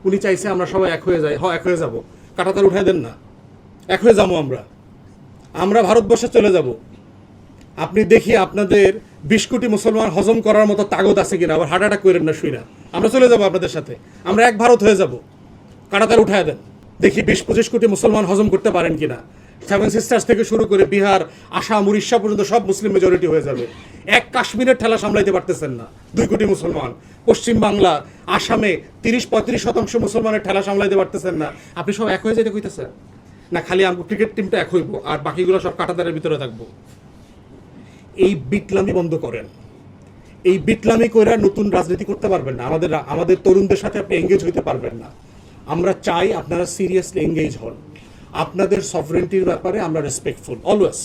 উনি চাইছে আমরা সবাই এক হয়ে যাই। এক হয়ে যাব, কাঁটাতার উঠাই দেন না, এক হয়ে যাবো আমরা ভারতবর্ষে চলে যাব। আপনি দেখি আপনাদের 20 কোটি মুসলমান হজম করার মতো তাগদ আছে কিনা, আবার হার্ট অ্যাটাক করেন না শুইনা। আমরা চলে যাব আপনাদের সাথে, আমরা এক ভারত হয়ে যাব, কাঁটাতার উঠায় দেন, দেখি 20-25 কোটি মুসলমান হজম করতে পারেন কিনা। 7 সিস্টার্স থেকে শুরু করে বিহার, আসাম, উড়িষ্যা পর্যন্ত সব মুসলিম মেজরিটি হয়ে যাবে। এক কাশ্মীরের ঠেলা সামলাইতে পারতেছেন না 2 কোটি মুসলমান। পশ্চিম বাংলা, আসামে 30-35% মুসলমানের ঠেলা সামলাইতে পারতেছেন না। আপনি সব এক হয়ে যেতে কইতেছেন না? খালি আমরা ক্রিকেট টিমটা এক হইব আর বাকিগুলো সব কাঁটাতারের ভিতরে থাকবো। এই বিটলামি বন্ধ করেন। এই বিটলামি করে নতুন রাজনীতি করতে পারবেন না। আমাদের তরুণদের সাথে আপনি এঙ্গেজ হইতে পারবেন না। আমরা চাই আপনারা সিরিয়াসলি এঙ্গেজ হন। আপনাদের সফরেন্টির ব্যাপারে আমরা রেসপেক্টফুল অলওয়েজ।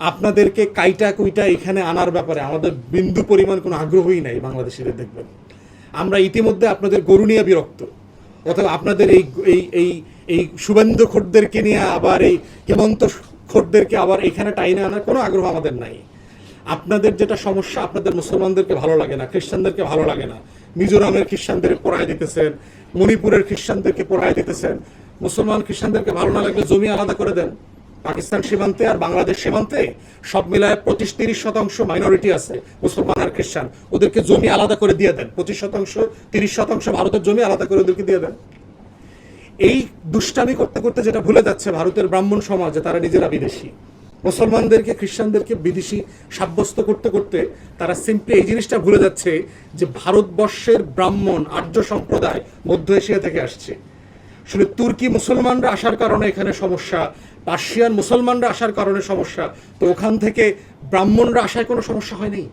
আপনাদেরকে কাইটা কুইটা এখানে আনার ব্যাপারে আমাদের বিন্দু পরিমাণ কোনো আগ্রহই নাই। বাংলাদেশের দেখবেন আমরা ইতিমধ্যে আপনাদের গরু নিয়ে বিরক্ত, অথবা আপনাদের এই শুভেন্দু খোরদেরকে নিয়ে আবার এই হেমন্ত খোরদেরকে আবার এখানে টাইনে আনার কোনো আগ্রহ আমাদের নাই। আপনাদের যেটা সমস্যা, আপনাদের মুসলমানদেরকে ভালো লাগে না, খ্রিস্টানদেরকে ভালো লাগে না। মিজোরামের খ্রিস্টানদের পড়ায় দিতেছেন, মণিপুরের খ্রিস্টানদেরকে পড়ায় দিতেছেন। মুসলমান খ্রিস্টানদেরকে ভালো না লাগলে জমি আলাদা করে দেন। পাকিস্তান সীমান্তে আর বাংলাদেশ সীমান্তে সব মিলায় 25-30% মাইনরিটি আছে, মুসলমান আর খ্রিস্টান। ওদেরকে জমি আলাদা করে দিয়ে দেন। 25%-30% ভারতের জমি আলাদা করে ওদেরকে দিয়ে দেন। এই দুষ্টামি করতে করতে যেটা ভুলে যাচ্ছে ভারতের ব্রাহ্মণ সমাজ, তারা নিজেরা বিদেশি। মুসলমানদেরকে, খ্রিস্টানদেরকে বিদেশি সাব্যস্ত করতে করতে তারা সিম্পলি এই জিনিসটা ভুলে যাচ্ছে যে ভারতবর্ষের ব্রাহ্মণ আর্য সম্প্রদায় মধ্য এশিয়া থেকে আসছে। শুধু তুর্কি মুসলমানরা আসার কারণে এখানে সমস্যা, পার্সিয়ান মুসলমানরা আসার কারণে সমস্যা। তো ওখান থেকে ব্রাহ্মণরা আসায় কোনো সমস্যা হয়নি,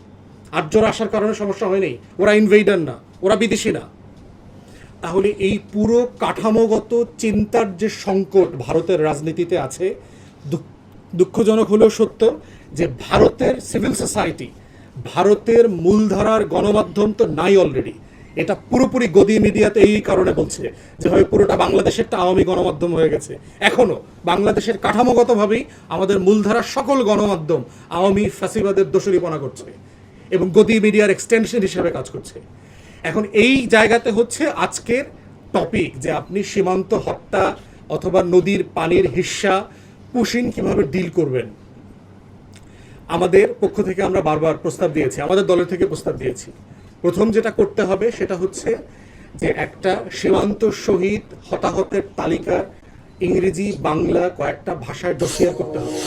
আর্যরা আসার কারণে সমস্যা হয়নি। ওরা ইনভেডার না, ওরা বিদেশি না। তাহলে এই পুরো কাঠামোগত চিন্তার যে সংকট ভারতের রাজনীতিতে আছে, দুঃখজনক হলেও সত্য যে ভারতের সিভিল সোসাইটি, ভারতের মূলধারার গণমাধ্যম তো নাই অলরেডি। এটা পুরোপুরি গদি মিডিয়াতে এই কারণে বলছে যে হয় পুরোটা বাংলাদেশেরটা আওয়ামী গণমাধ্যম হয়ে গেছে। এখনও বাংলাদেশের কাঠামোগতভাবেই আমাদের মূলধারার সকল গণমাধ্যম আওয়ামী ফ্যাসিবাদের দোষরীপনা করছে এবং গদি মিডিয়ার এক্সটেনশন হিসেবে কাজ করছে। এখন এই জায়গাতে হচ্ছে আজকের টপিক যে আপনি সীমান্ত হত্যা অথবা নদীর পানির হিস্সা পুশিন কিভাবে ডিল করবেন। আমাদের পক্ষ থেকে আমরা বারবার প্রস্তাব দিয়েছি, আমাদের দলের থেকে প্রস্তাব দিয়েছি। প্রথম যেটা করতে হবে সেটা হচ্ছে যে একটা সীমান্ত শহীদ হতাহতের তালিকা ইংরেজি বাংলা কয়েকটা ভাষায় ডসিয়ার করতে হবে।